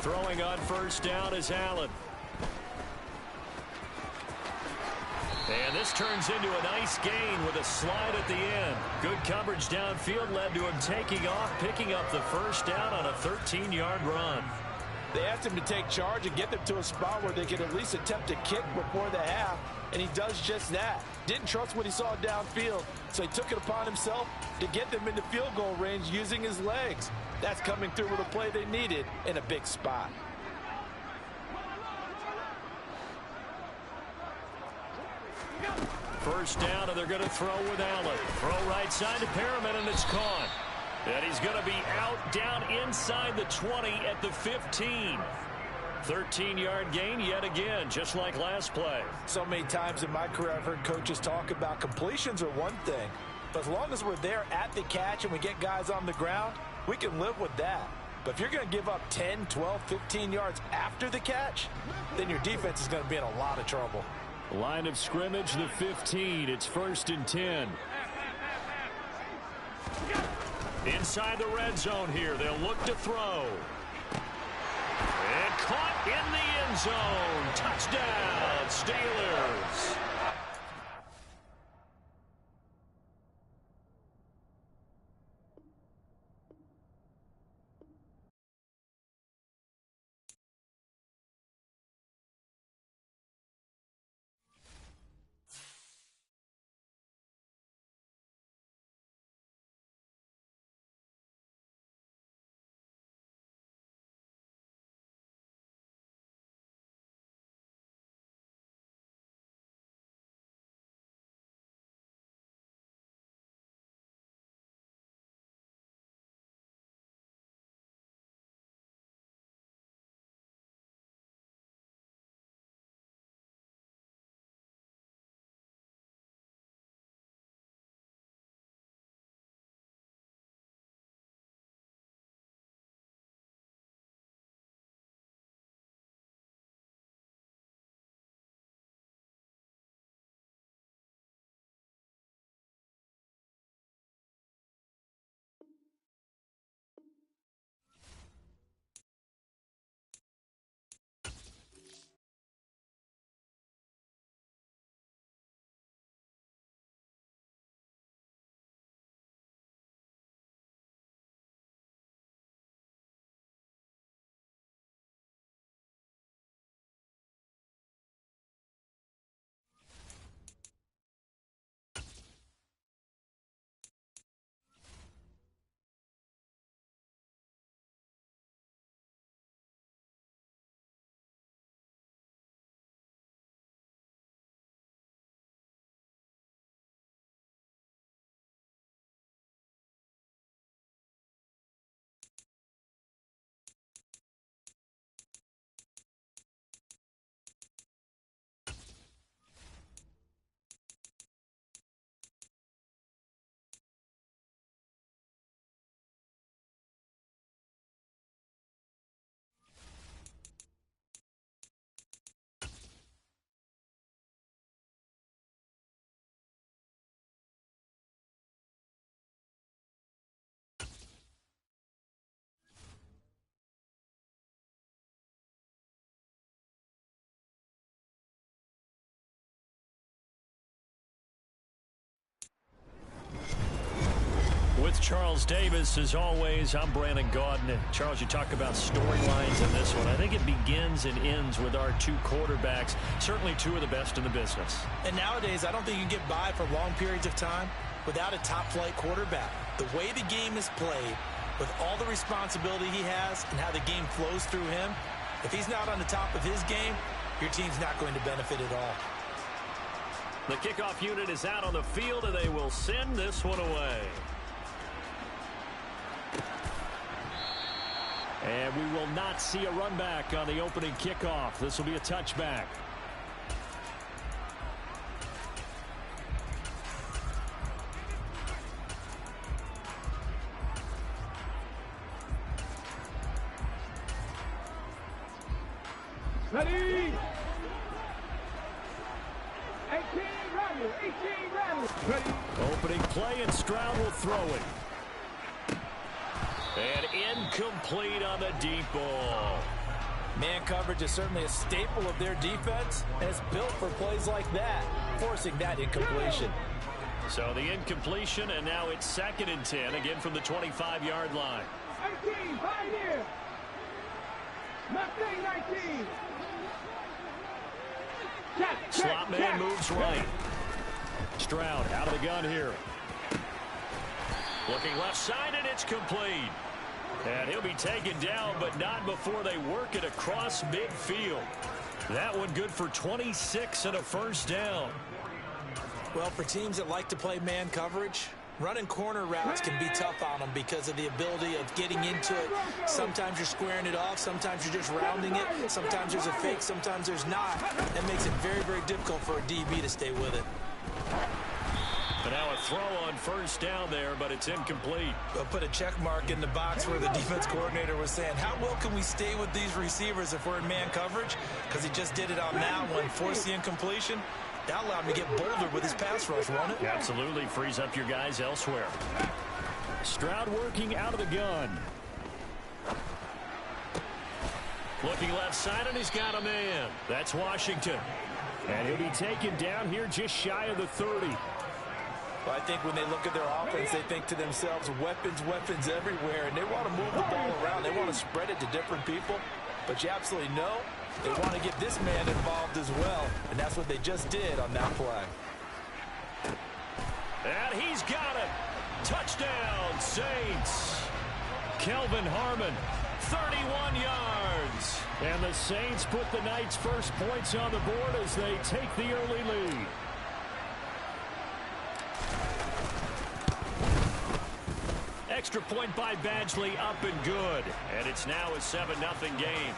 Throwing on first down is Allen. And this turns into a nice gain with a slide at the end. Good coverage downfield led to him taking off, picking up the first down on a 13-yard run. They asked him to take charge and get them to a spot where they could at least attempt to kick before the half, and he does just that. Didn't trust what he saw downfield, so he took it upon himself to get them into field goal range using his legs. That's coming through with a play they needed in a big spot. First down, and they're going to throw with Allen. Throw right side to Perriman, and it's caught. And he's going to be out down inside the 20 at the 15. 13-yard gain yet again, just like last play. So many times in my career I've heard coaches talk about completions are one thing, but as long as we're there at the catch and we get guys on the ground, we can live with that. But if you're going to give up 10, 12, 15 yards after the catch, then your defense is going to be in a lot of trouble. Line of scrimmage, the 15. It's 1st and 10. Inside the red zone here. They'll look to throw. And caught in the end zone. Touchdown, Steelers. With Charles Davis, as always, I'm Brandon Gaudin. Charles, you talk about storylines in this one. I think it begins and ends with our two quarterbacks, certainly two of the best in the business. And nowadays, I don't think you can get by for long periods of time without a top-flight quarterback. The way the game is played, with all the responsibility he has and how the game flows through him, if he's not on the top of his game, your team's not going to benefit at all. The kickoff unit is out on the field, and they will send this one away. And we will not see a run back on the opening kickoff. This will be a touchback. Ready? 18 ready. Ready. Opening play, and Stroud will throw it. And incomplete on the deep ball. Man coverage is certainly a staple of their defense, and it's built for plays like that, forcing that incompletion. So the incompletion, and now it's 2nd and 10, again from the 25-yard line. 18, 5 here. Mustang 19. Slot man moves right. Stroud out of the gun here. Looking left side, and it's complete. And he'll be taken down, but not before they work it across midfield. That one good for 26 and a first down. Well, for teams that like to play man coverage, running corner routes can be tough on them because of the ability of getting into it. Sometimes you're squaring it off. Sometimes you're just rounding it. Sometimes there's a fake. Sometimes there's not. That makes it very, very difficult for a DB to stay with it. And now a throw on first down there, but it's incomplete. They'll put a check mark in the box where the defense coordinator was saying, how well can we stay with these receivers if we're in man coverage? Because he just did it on that one, forced the incompletion. That allowed him to get bolder with his pass rush, won't it? Absolutely frees up your guys elsewhere. Stroud working out of the gun. Looking left side, and he's got a man. That's Washington. And he'll be taken down here just shy of the 30. Well, I think when they look at their offense, they think to themselves, weapons, weapons everywhere, and they want to move the ball around. They want to spread it to different people. But you absolutely know they want to get this man involved as well, and that's what they just did on that play. And he's got it. Touchdown, Saints. Kelvin Harmon, 31 yards. And the Saints put the Knights' first points on the board as they take the early lead. Extra point by Badgley, up and good. And it's now a 7-0 game.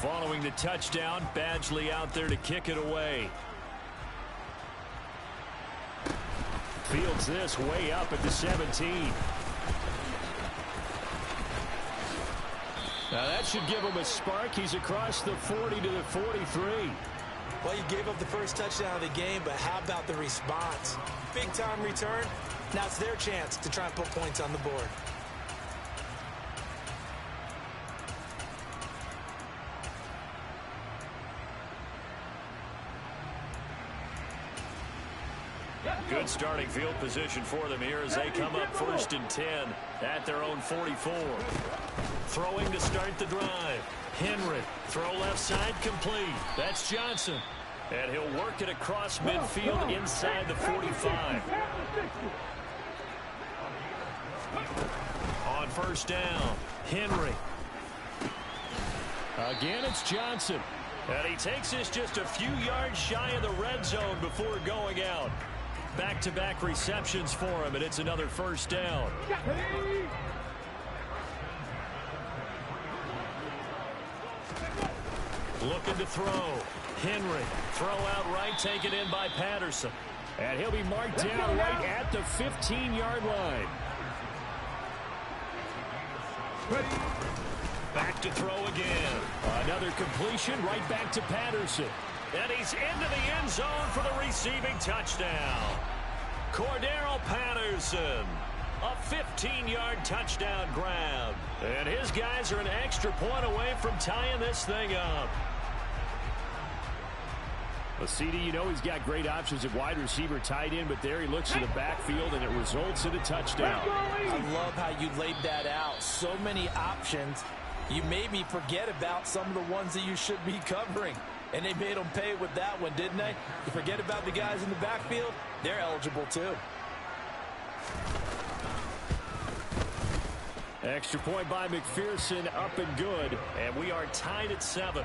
Following the touchdown, Badgley out there to kick it away. Fields this way up at the 17. Now that should give him a spark. He's across the 40 to the 43. Well, you gave up the first touchdown of the game, but how about the response? Big-time return. Now it's their chance to try and put points on the board. Good starting field position for them here as they come up 1st and 10 at their own 44. Throwing to start the drive. Henry, throw left side, complete. That's Johnson. And he'll work it across midfield inside the 45. On first down, Henry. Again, it's Johnson. And he takes this just a few yards shy of the red zone before going out. Back-to-back receptions for him, and it's another first down. Looking to throw. Henry, throw out right, taken in by Patterson. And he'll be marked down right at the 15-yard line. Back to throw again. Another completion right back to Patterson. And he's into the end zone for the receiving touchdown. Cordero Patterson, a 15-yard touchdown grab. And his guys are an extra point away from tying this thing up. Well, CD, you know he's got great options at wide receiver, tight end, but there he looks to the backfield, and it results in a touchdown. I love how you laid that out. So many options. You made me forget about some of the ones that you should be covering. And they made them pay with that one, didn't they? You forget about the guys in the backfield, they're eligible too. Extra point by McPherson, up and good. And we are tied at 7.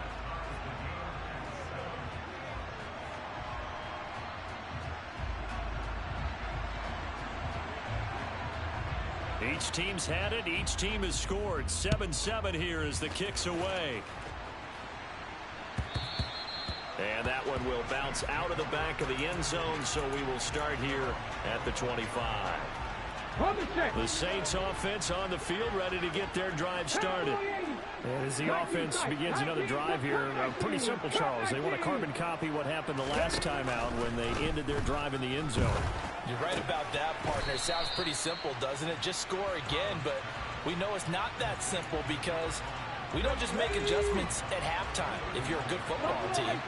Each team's had it. Each team has scored. 7-7 here as the kick's away. And that one will bounce out of the back of the end zone, so we will start here at the 25. On the check. The Saints offense on the field, ready to get their drive started. And as the offense begins another drive here, pretty simple, Charles. They want to carbon copy what happened the last time out when they ended their drive in the end zone. You're right about that, partner. Sounds pretty simple, doesn't it? Just score again, but we know it's not that simple because we don't just make adjustments at halftime. If you're a good football team,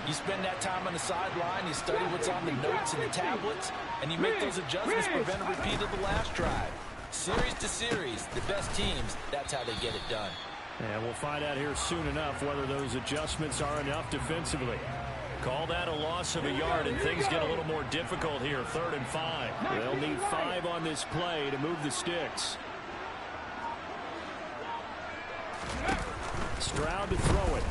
you spend that time on the sideline, you study what's on the notes and the tablets, and you make those adjustments to prevent a repeat of the last drive. Series to series, the best teams, that's how they get it done. And we'll find out here soon enough whether those adjustments are enough defensively. Call that a loss of a yard, and things get a little more difficult here. 3rd and 5. They'll need 5 on this play to move the sticks. Stroud to throw it.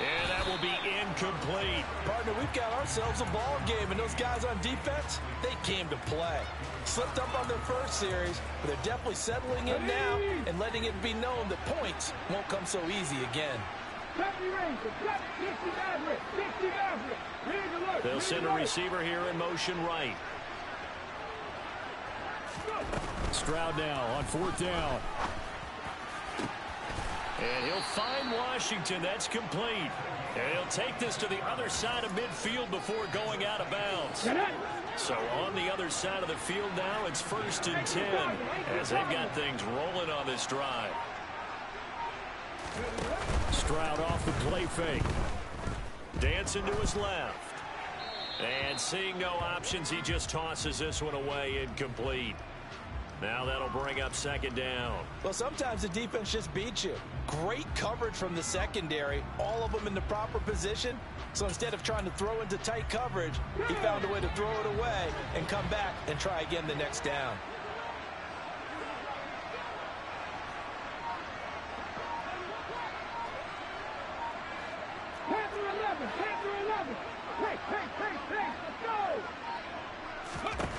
And that will be incomplete. Partner, we've got ourselves a ball game, and those guys on defense, they came to play. Slipped up on their first series, but they're definitely settling in now and letting it be known that points won't come so easy again. They'll send a receiver here in motion right. Stroud now on 4th down. And he'll find Washington. That's complete. And he'll take this to the other side of midfield before going out of bounds. So on the other side of the field now, it's 1st and 10 as they've got things rolling on this drive. Stroud off the play fake. Dancing to his left. And seeing no options, he just tosses this one away, incomplete. Now that'll bring up 2nd down. Well, sometimes the defense just beats you. Great coverage from the secondary, all of them in the proper position. So instead of trying to throw into tight coverage, he found a way to throw it away and come back and try again the next down.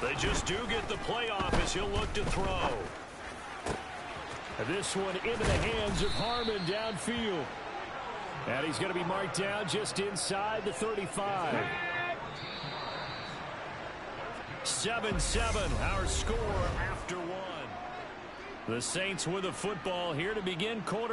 They just do get the playoff as he'll look to throw. And this one into the hands of Harmon downfield. And he's going to be marked down just inside the 35. 7-7, our score after 1. The Saints with a football here to begin quarter.